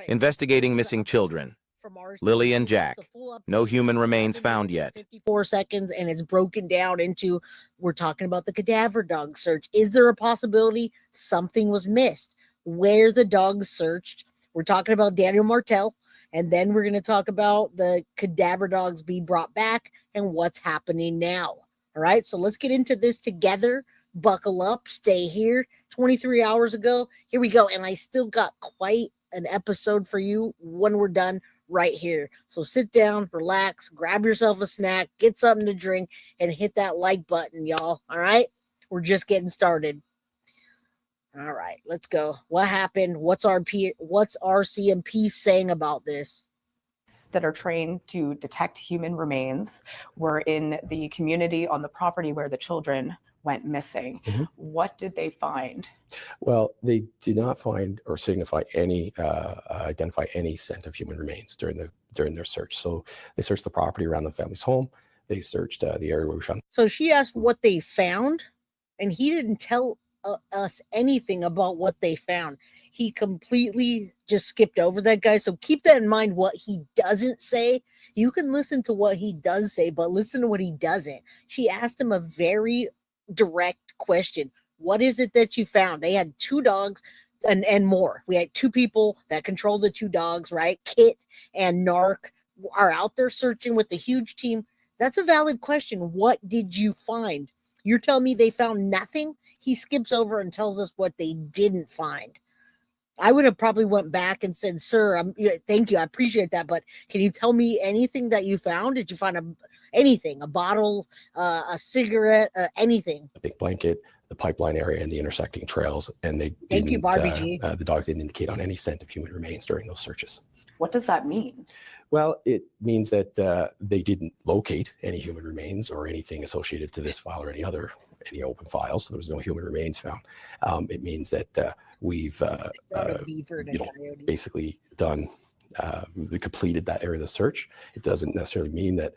Investigating missing children. Lily and Jack. No human remains found yet. 54 seconds, and it's broken down into, we're talking about the cadaver dog search. Is there a possibility something was missed? Where the dogs searched. We're talking about Daniel Martell, and then we're going to talk about the cadaver dogs being brought back and what's happening now. All right, so let's get into this together. Buckle up, stay here. 23 hours ago, here we go. And I still got quite an episode for you when we're done right here. So sit down, relax, grab yourself a snack, get something to drink, and hit that like button, y'all. All right, we're just getting started. All right, let's go. What happened? What's RCMP saying about this? That are trained to detect human remains were in the community on the property where the children went missing. Mm-hmm. What did they find? Well, they did not find or identify any scent of human remains during their search. So they searched the property around the family's home. They searched the area where we found. So she asked what they found, and he didn't tell us anything about what they found. He completely just skipped over that, guy. So keep that in mind. What he doesn't say, you can listen to what he does say, but listen to what he doesn't. She asked him a very direct question. What is it that you found? They had 2 dogs and more. We had 2 people that controlled the 2 dogs, right? Kit and Narc are out there searching with the huge team. That's a valid question. What did you find? You're telling me they found nothing? He skips over and tells us what they didn't find. I would have probably went back and said, sir, thank you. I appreciate that. But can you tell me anything that you found? Did you find anything, a bottle, a cigarette, anything? A big blanket, the pipeline area, and the intersecting trails. And they Thank you, Barbie G. The dogs didn't indicate on any scent of human remains during those searches. What does that mean? Well, it means that they didn't locate any human remains or anything associated to this file or any open files. So there was no human remains found. It means that we've basically done, we completed that area of the search. It doesn't necessarily mean that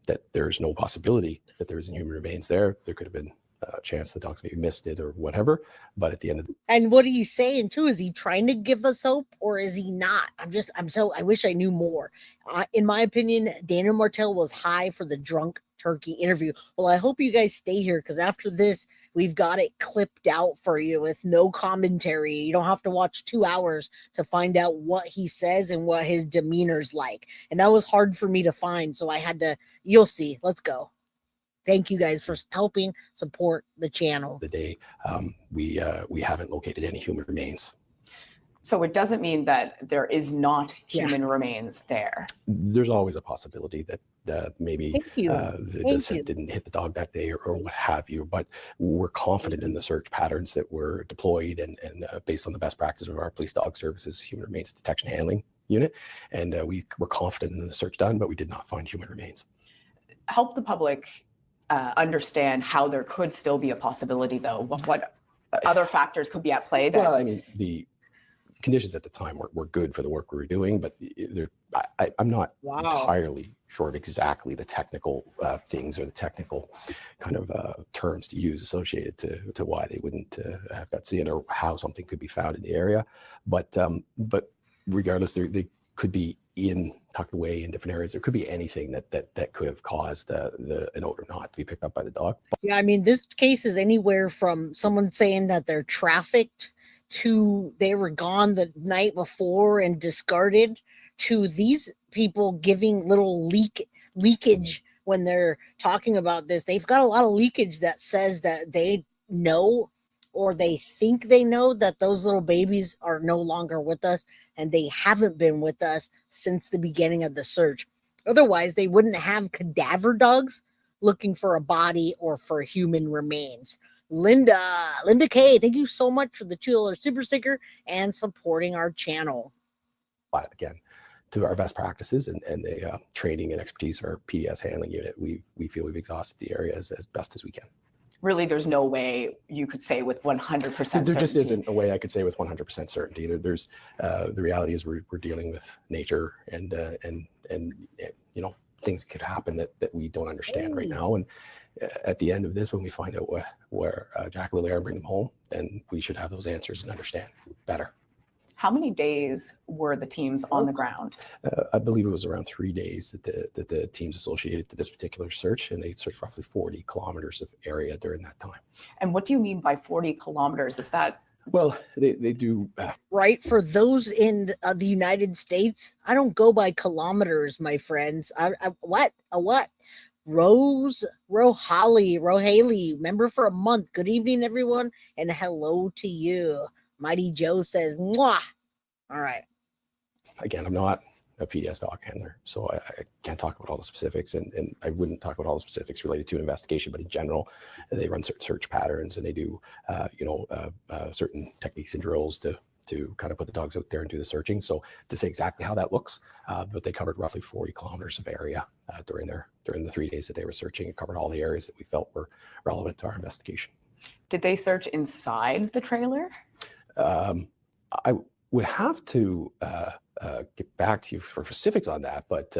that there's no possibility that there isn't human remains there. There could have been a chance the dogs maybe missed it or whatever, but at the end of and what he's saying too, is he trying to give us hope or is he not? I wish I knew more. In my opinion, Daniel Martell was high for the drunk turkey interview. Well, I hope you guys stay here, because after this, we've got it clipped out for you with no commentary. You don't have to watch 2 hours to find out what he says and what his demeanor's like. And that was hard for me to find, so I had to, you'll see. Let's go. Thank you guys for helping support the channel. The day we haven't located any human remains. So it doesn't mean that there is not human remains there. There's always a possibility that maybe the scent didn't hit the dog that day or what have you. But we're confident in the search patterns that were deployed and based on the best practices of our police dog services human remains detection handling unit. And we were confident in the search done, but we did not find human remains. Help the public understand how there could still be a possibility, though. What other factors could be at play? Well, I mean, the conditions at the time were good for the work we were doing, but I'm not entirely sure of exactly the technical things or the technical kind of terms to use associated to why they wouldn't have got seen or how something could be found in the area. But regardless, they could be tucked away in different areas. There could be anything that could have caused an odor not to be picked up by the dog. Yeah, I mean, this case is anywhere from someone saying that they're trafficked to they were gone the night before and discarded, to these people giving little leakage when they're talking about this. They've got a lot of leakage that says that they know or they think they know that those little babies are no longer with us, and they haven't been with us since the beginning of the search. Otherwise, they wouldn't have cadaver dogs looking for a body or for human remains. Linda K, thank you so much for the $2 super sticker and supporting our channel. But again, to our best practices and the training and expertise of our PDS handling unit, we feel we've exhausted the area as best as we can. Really, there's no way you could say with 100% certainty. There just isn't a way I could say with 100% certainty. There's the reality is we're dealing with nature and you know, things could happen that we don't understand right now. And at the end of this, when we find out where Jack Lilly are and bring them home, then we should have those answers and understand better. How many days were the teams on the ground? I believe it was around 3 days that the teams associated to this particular search, and they searched roughly 40 kilometers of area during that time. And what do you mean by 40 kilometers? Is that Well, they do. Right. For those in the United States, I don't go by kilometers, my friends. What? A what? Rohaley, member for a month. Good evening, everyone, and hello to you. Mighty Joe says, mwah. All right. Again, I'm not a PDS dog handler, so I can't talk about all the specifics, and I wouldn't talk about all the specifics related to an investigation, but in general, they run certain search patterns, and they do, certain techniques and drills to kind of put the dogs out there and do the searching. So to say exactly how that looks, but they covered roughly 40 kilometers of area during the 3 days that they were searching. It covered all the areas that we felt were relevant to our investigation. Did they search inside the trailer? I would have to get back to you for specifics on that, but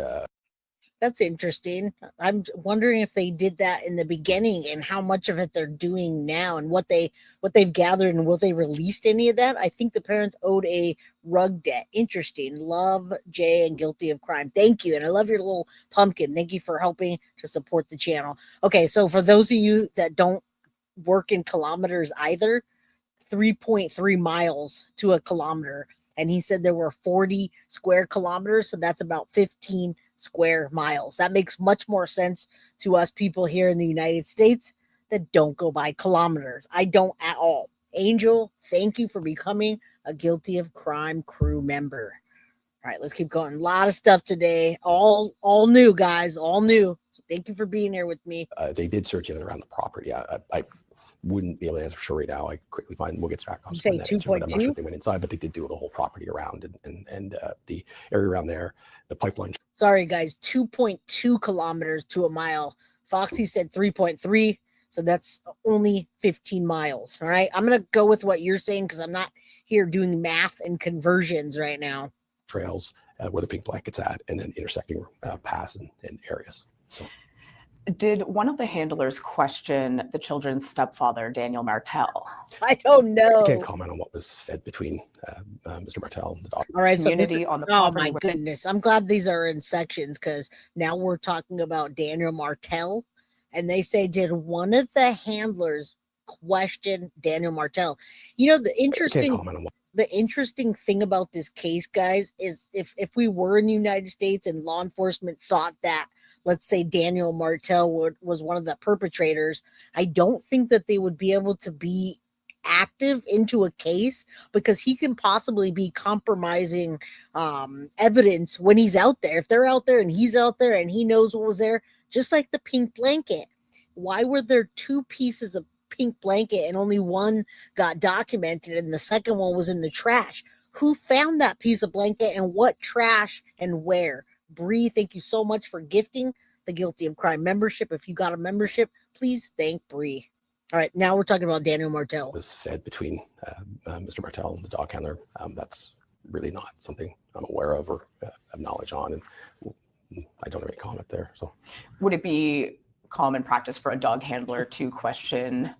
that's interesting. I'm wondering if they did that in the beginning and how much of it they're doing now and what they've gathered, and will they released any of that? I think the parents owed a rug debt. Interesting. Love, Jay, and Guilty of Crime. Thank you. And I love your little pumpkin. Thank you for helping to support the channel. Okay, so for those of you that don't work in kilometers either, 3.3 miles to a kilometer. And he said there were 40 square kilometers, so that's about 15 square miles. That makes much more sense to us people here in the United States that don't go by kilometers. I don't at all. Angel, thank you for becoming a Guilty of Crime crew member. All right, let's keep going. A lot of stuff today. All new, guys. All new. So thank you for being here with me. They did search in and around the property. I wouldn't be able to answer for sure right now. I quickly find we'll get back on that answer, but I'm not sure if they went inside, but they did do the whole property around and the area around there, the pipeline. Sorry, guys, 2.2 kilometers to a mile. Foxy said 3.3, so that's only 15 miles. All right, I'm going to go with what you're saying because I'm not here doing math and conversions right now. Trails where the pink blanket's at, and then intersecting paths and areas. So. Did one of the handlers question the children's stepfather, Daniel Martell? I don't know. I can't comment on what was said between Mr. Martell and the dog. All right, community on the oh my goodness. I'm glad these are in sections because now we're talking about Daniel Martell. And they say, did one of the handlers question Daniel Martell? You know, the interesting thing about this case, guys, is if we were in the United States and law enforcement thought that, let's say Daniel Martell was one of the perpetrators, I don't think that they would be able to be active into a case because he can possibly be compromising evidence when he's out there. If they're out there and he's out there and he knows what was there, just like the pink blanket. Why were there two pieces of pink blanket and only one got documented and the second one was in the trash? Who found that piece of blanket and what trash and where? Bree, thank you so much for gifting the Guilty of Crime membership. If you got a membership, please thank Bree. All right, now we're talking about Daniel Martell. Was said between Mr. Martell and the dog handler. That's really not something I'm aware of or have knowledge on, and I don't have any comment there. So, would it be common practice for a dog handler to question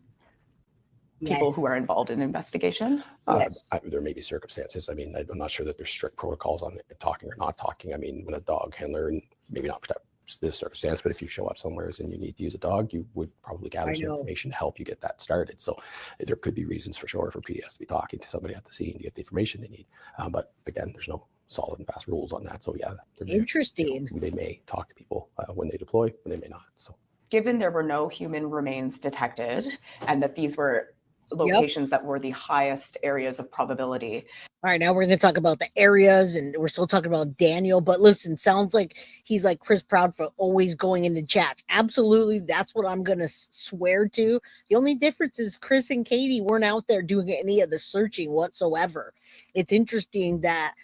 people who are involved in investigation? Yes. There may be circumstances. I mean, I'm not sure that there's strict protocols on talking or not talking. I mean, when a dog handler, and maybe not protect this circumstance, but if you show up somewhere and you need to use a dog, you would probably gather some information to help you get that started. So there could be reasons for sure for PDS to be talking to somebody at the scene to get the information they need. But again, there's no solid and fast rules on that. So yeah, interesting. They may talk to people when they deploy, and they may not. So, given there were no human remains detected and that these were locations that were the highest areas of probability. All right, now we're going to talk about the areas, and we're still talking about Daniel. But listen, sounds like he's like Chris Proud for always going into chats. Absolutely, that's what I'm going to swear to. The only difference is Chris and Katie weren't out there doing any of the searching whatsoever. It's interesting that,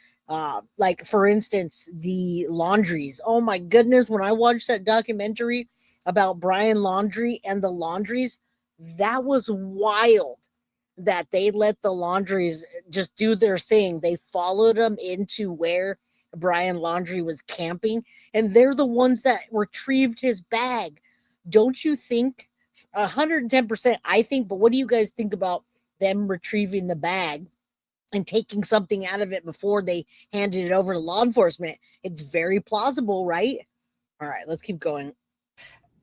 like, for instance, the laundries. Oh, my goodness, when I watched that documentary about Brian Laundrie and the laundries, that was wild that they let the laundries just do their thing. They followed them into where Brian Laundrie was camping, and they're the ones that retrieved his bag. Don't you think? 110%, I think, but what do you guys think about them retrieving the bag and taking something out of it before they handed it over to law enforcement. It's very plausible, right? All right, let's keep going.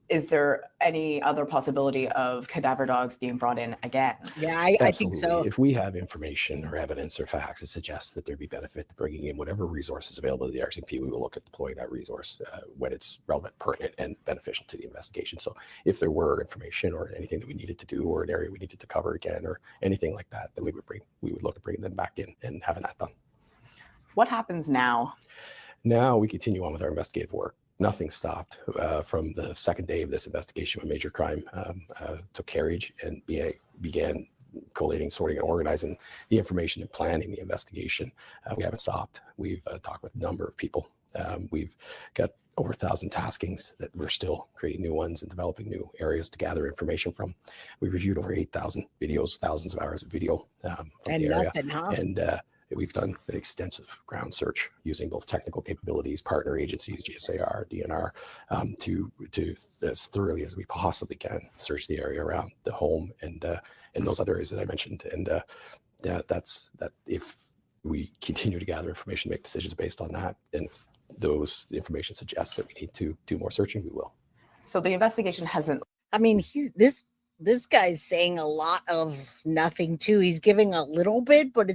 Is there any other possibility of cadaver dogs being brought in again? Yeah, I think so. If we have information or evidence or facts that suggest that there'd be benefit to bringing in whatever resources available to the RCMP, we will look at deploying that resource when it's relevant, pertinent, and beneficial to the investigation. So if there were information or anything that we needed to do, or an area we needed to cover again, or anything like that, then we would look at bringing them back in and having that done. What happens now? Now we continue on with our investigative work. Nothing stopped from the second day of this investigation when major crime took carriage and began collating, sorting, and organizing the information and planning the investigation. We haven't stopped. We've talked with a number of people. We've got over 1,000 taskings that we're still creating new ones and developing new areas to gather information from. We've reviewed over 8,000 videos, thousands of hours of video from And the area. nothing, huh? And we've done an extensive ground search using both technical capabilities, partner agencies, GSAR, DNR, to as thoroughly as we possibly can search the area around the home and those other areas that I mentioned. And that's if we continue to gather information, make decisions based on that, and if those information suggests that we need to do more searching, we will. So the investigation hasn't. I mean, this guy's saying a lot of nothing too. He's giving a little bit, but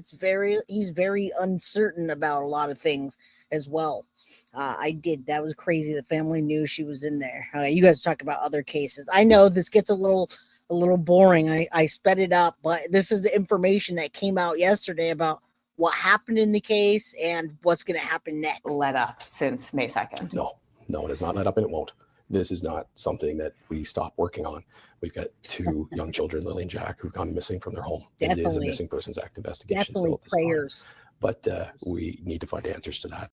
he's very uncertain about a lot of things as well. That was crazy. The family knew she was in there. You guys talk about other cases. I know this gets a little boring. I sped it up, but this is the information that came out yesterday about what happened in the case and what's going to happen next. Let up since May 2nd. No, it has not let up, and it won't. This is not something that we stop working on. We've got 2 young children, Lily and Jack, who've gone missing from their home. It is a Missing Persons Act investigation. Definitely prayers. But we need to find answers to that.